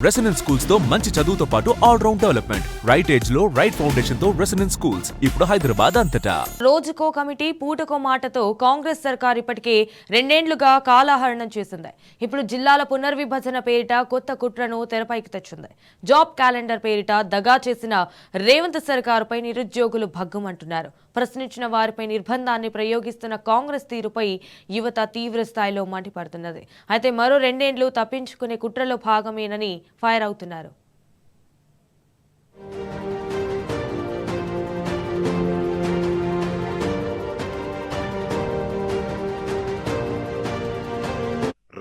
Residence schools తో మంచి చదువుతో పాటు all round development right age లో రైట్ ఫౌండేషన్ తో రెసిడెన్స్ స్కూల్స్ ఇప్పుడు హైదరాబాద్ అంతటా. రోజుకో కమిటీ పూటకో మాటతో కాంగ్రెస్ సర్కార్ ఇప్పటికే రెండేండ్లుగా కాలహరణం చేసింది. ఇప్పుడు జిల్లాల పునర్విభజన పేరిట కొత్త కుట్రను తెరపైకి తెచ్చింది. జాబ్ క్యాలెండర్ పేరిట దగా చేసిన రేవంత్ సర్కారుపై నిరుద్యోగులు భగ్గుమంటున్నారు. ప్రశ్నించిన వారిపై నిర్బంధాన్ని ప్రయోగిస్తున్న కాంగ్రెస్ తీరుపై యువత తీవ్ర స్థాయిలో మండిపడుతున్నది. అయితే మరో రెండేండ్లు తప్పించుకునే కుట్రలో భాగమేనని ఫైర్ అవుతున్నారు.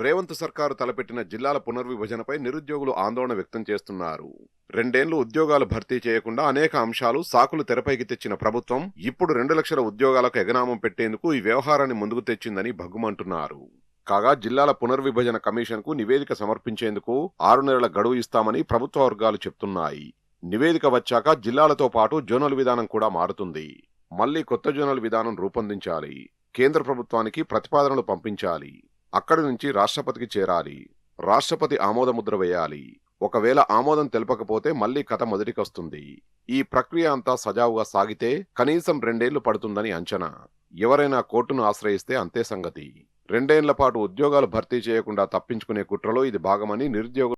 రేవంత్ సర్కారు తలపెట్టిన జిల్లాల పునర్విభజనపై నిరుద్యోగులు ఆందోళన వ్యక్తం చేస్తున్నారు. రెండేళ్లు ఉద్యోగాలు భర్తీ చేయకుండా అనేక అంశాలు సాకులు తెరపైకి తెచ్చిన ప్రభుత్వం ఇప్పుడు 2 లక్షల ఉద్యోగాలకు ఎగనామం పెట్టేందుకు ఈ వ్యవహారాన్ని ముందుకు తెచ్చిందని భగ్గుమంటున్నారు. కాగా జిల్లాల పునర్విభజన కమిషన్కు నివేదిక సమర్పించేందుకు 6 నెలల గడువు ఇస్తామని ప్రభుత్వ వర్గాలు చెప్తున్నాయి. నివేదిక వచ్చాక జిల్లాలతో పాటు జోనల్ విధానం కూడా మారుతుంది. మళ్లీ కొత్త జోనల్ విధానం రూపొందించాలి. కేంద్ర ప్రభుత్వానికి ప్రతిపాదనలు పంపించాలి. అక్కడి నుంచి రాష్ట్రపతికి చేరాలి. రాష్ట్రపతి ఆమోదముద్ర వేయాలి. ఒకవేళ ఆమోదం తెలపకపోతే మళ్లీ కథ మొదటికొస్తుంది. ఈ ప్రక్రియ అంతా సజావుగా సాగితే కనీసం 2 ఏళ్లు పడుతుందని అంచనా. ఎవరైనా కోర్టును ఆశ్రయిస్తే అంతే సంగతి. 2 ఏళ్ల పాటు ఉద్యోగాలు భర్తీ చేయకుండా తప్పించుకునే కుట్రలో ఇది భాగమని నిరుద్యోగులు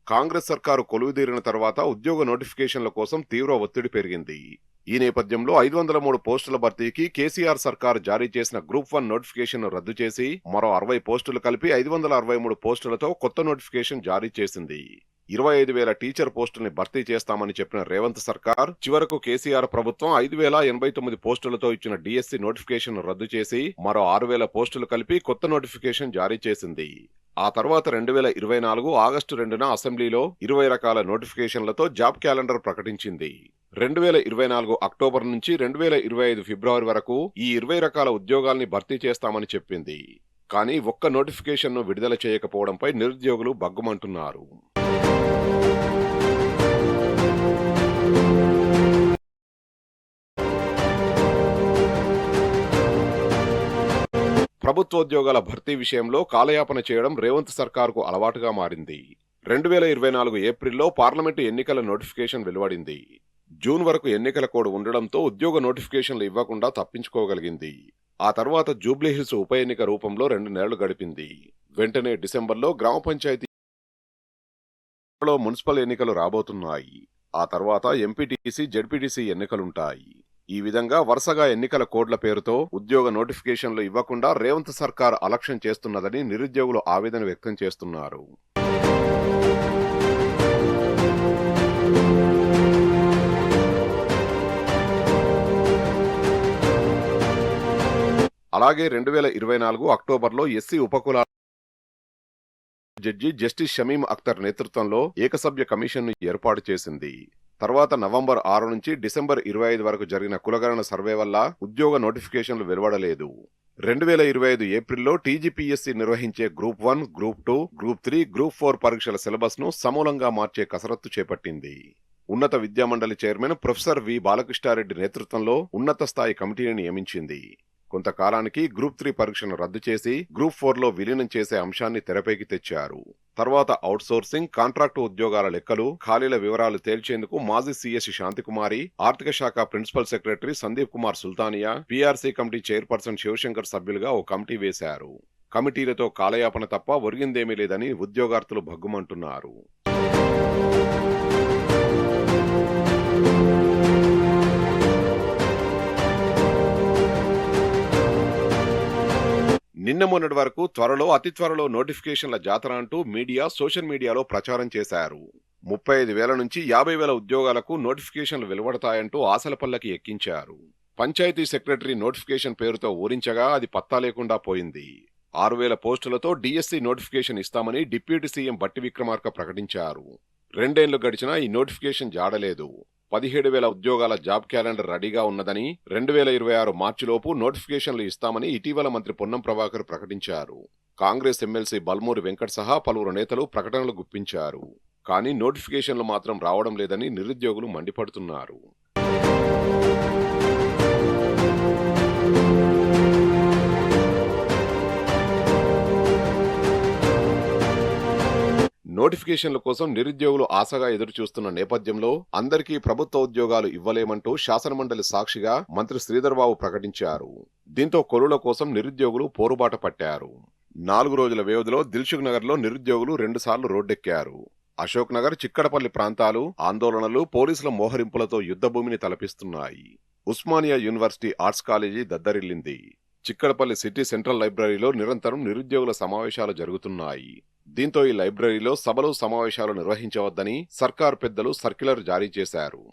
కాంగ్రెస్ సర్కారు కొలువుదీరిన తర్వాత ఉద్యోగ నోటిఫికేషన్ల కోసం తీవ్ర ఒత్తిడి పెరిగింది. ఈ నేపథ్యంలో 503 పోస్టుల భర్తీకి కేసీఆర్ సర్కారు జారీ చేసిన గ్రూప్ 1 నోటిఫికేషన్ రద్దు చేసి మరో 60 పోస్టులు కలిపి 563 పోస్టులతో కొత్త నోటిఫికేషన్ జారీ చేసింది. 25,000 టీచర్ పోస్టుల్ని భర్తీ చేస్తామని చెప్పిన రేవంత్ సర్కార్ చివరకు కేసీఆర్ ప్రభుత్వం 5,089 పోస్టులతో ఇచ్చిన డిఎస్సి నోటిఫికేషన్ రద్దు చేసి మరో 6,000 పోస్టులు కలిపి కొత్త నోటిఫికేషన్ జారీ చేసింది. ఆ తర్వాత 2024 ఆగస్టు 2న అసెంబ్లీలో 20 రకాల నోటిఫికేషన్లతో జాబ్ క్యాలెండర్ ప్రకటించింది. 2024 అక్టోబర్ నుంచి 2025 ఫిబ్రవరి వరకు ఈ 20 రకాల ఉద్యోగాల్ని భర్తీ చేస్తామని చెప్పింది. కానీ ఒక్క నోటిఫికేషన్ను విడుదల చేయకపోవడంపై నిరుద్యోగులు భగ్గుమంటున్నారు. ప్రభుత్వోద్యోగాల భర్తీ విషయంలో కాలయాపన చేయడం రేవంత్ సర్కారుకు అలవాటుగా మారింది. 2024 ఏప్రిల్లో పార్లమెంటు ఎన్నికల నోటిఫికేషన్ వెలువడింది. జూన్ వరకు ఎన్నికల కోడ్ ఉండడంతో ఉద్యోగ నోటిఫికేషన్లు ఇవ్వకుండా తప్పించుకోగలిగింది. ఆ తర్వాత జూబ్లీహిల్స్ ఉప ఎన్నిక రూపంలో 2 నెలలు గడిపింది. వెంటనే డిసెంబర్లో గ్రామ పంచాయతీలో మున్సిపల్ ఎన్నికలు రాబోతున్నాయి. ఆ తర్వాత ఎంపీటీసీ, జెడ్పీటీసీ ఎన్నికలుంటాయి. ఈ విధంగా వరుసగా ఎన్నికల కోడ్ల పేరుతో ఉద్యోగ నోటిఫికేషన్లు ఇవ్వకుండా రేవంత్ సర్కార్ అలక్ష్యం చేస్తున్నదని నిరుద్యోగులు ఆవేదన వ్యక్తం చేస్తున్నారు. అలాగే 2024 అక్టోబర్లో ఎస్సీ ఉపకులాల జడ్జి జస్టిస్ షమీం అఖ్తర్ నేతృత్వంలో ఏకసభ్య కమిషన్ను ఏర్పాటు చేసింది. తర్వాత నవంబర్ 6 నుంచి డిసెంబర్ 25 వరకు జరిగిన కులగణన సర్వే వల్ల ఉద్యోగ నోటిఫికేషన్లు వెలువడలేదు. 2025 ఏప్రిల్లో టీజీపీఎస్సీ నిర్వహించే గ్రూప్ 1, గ్రూప్ 2, గ్రూప్ 3, గ్రూప్ 4 పరీక్షల సిలబస్ ను సమూలంగా మార్చే కసరత్తు చేపట్టింది. ఉన్నత విద్యామండలి చైర్మన్ ప్రొఫెసర్ వి బాలకృష్ణారెడ్డి నేతృత్వంలో ఉన్నత స్థాయి కమిటీని నియమించింది. కొంతకాలానికి గ్రూప్ 3 పరీక్షను రద్దు చేసి గ్రూప్ 4లో విలీనం చేసే అంశాన్ని తెరపైకి తెచ్చారు. తర్వాత అవుట్సోర్సింగ్, కాంట్రాక్టు ఉద్యోగాల లెక్కలు, ఖాళీల వివరాలు తేల్చేందుకు మాజీ సీఎస్ శాంతికుమారి, ఆర్థిక శాఖ principal secretary Sandeep Kumar Sultania, PRC committee chairperson Shivashankar సభ్యులుగా ఓ కమిటీ వేశారు. కమిటీలతో కాలయాపన తప్ప ఒరిగిందేమీ లేదని ఉద్యోగార్థులు భగ్గుమంటున్నారు. నిన్న మొన్నటి వరకు అతి త్వరలో నోటిఫికేషన్ల జాతర అంటూ మీడియా, సోషల్ మీడియాలో ప్రచారం చేశారు. 35,000 నుంచి 50,000 ఉద్యోగాలకు నోటిఫికేషన్లు వెలువడతాయంటూ ఆశల పల్లకి ఎక్కించారు. పంచాయతీ సెక్రటరీ నోటిఫికేషన్ పేరుతో ఊరించగా అది పత్తా లేకుండా పోయింది. 6,000 పోస్టులతో డిఎస్సి నోటిఫికేషన్ ఇస్తామని డిప్యూటీ సీఎం బట్టి విక్రమార్క ప్రకటించారు. 2 ఏళ్లు గడిచినా ఈ నోటిఫికేషన్ జాడలేదు. 17,000 ఉద్యోగాల జాబ్ క్యాలెండర్ రెడీగా ఉన్నదని, 2026 మార్చిలోపు నోటిఫికేషన్లు ఇస్తామని ఇటీవల మంత్రి పొన్నం ప్రభాకర్ ప్రకటించారు. కాంగ్రెస్ ఎమ్మెల్సీ బల్మూరి వెంకట్ సహా పలువురు నేతలు ప్రకటనలు గుప్పించారు. కానీ నోటిఫికేషన్లు మాత్రం రావడం లేదని నిరుద్యోగులు మండిపడుతున్నారు. నోటిఫికేషన్ల కోసం నిరుద్యోగులు ఆశగా ఎదురుచూస్తున్న నేపథ్యంలో అందరికీ ప్రభుత్వ ఉద్యోగాలు ఇవ్వలేమంటూ శాసనమండలి సాక్షిగా మంత్రి శ్రీధర్బాబు ప్రకటించారు. దీంతో కొలువుల కోసం నిరుద్యోగులు పోరుబాట పట్టారు. 4 రోజుల వ్యవధిలో దిల్సుఖ్ నగర్లో నిరుద్యోగులు 2 సార్లు రోడ్డెక్కారు. అశోక్ నగర్, చిక్కడపల్లి ప్రాంతాలు ఆందోళనలు, పోలీసుల మోహరింపులతో యుద్ధభూమిని తలపిస్తున్నాయి. ఉస్మానియా యూనివర్సిటీ ఆర్ట్స్ కాలేజీ దద్దరిల్లింది. చిక్కడపల్లి సిటీ సెంట్రల్ లైబ్రరీలో నిరంతరం నిరుద్యోగుల సమావేశాలు జరుగుతున్నాయి. దీంతో ఈ లైబ్రరీలో సభలు, సమావేశాలు నిర్వహించవద్దని సర్కారు పెద్దలు సర్క్యులర్ జారీ చేశారు.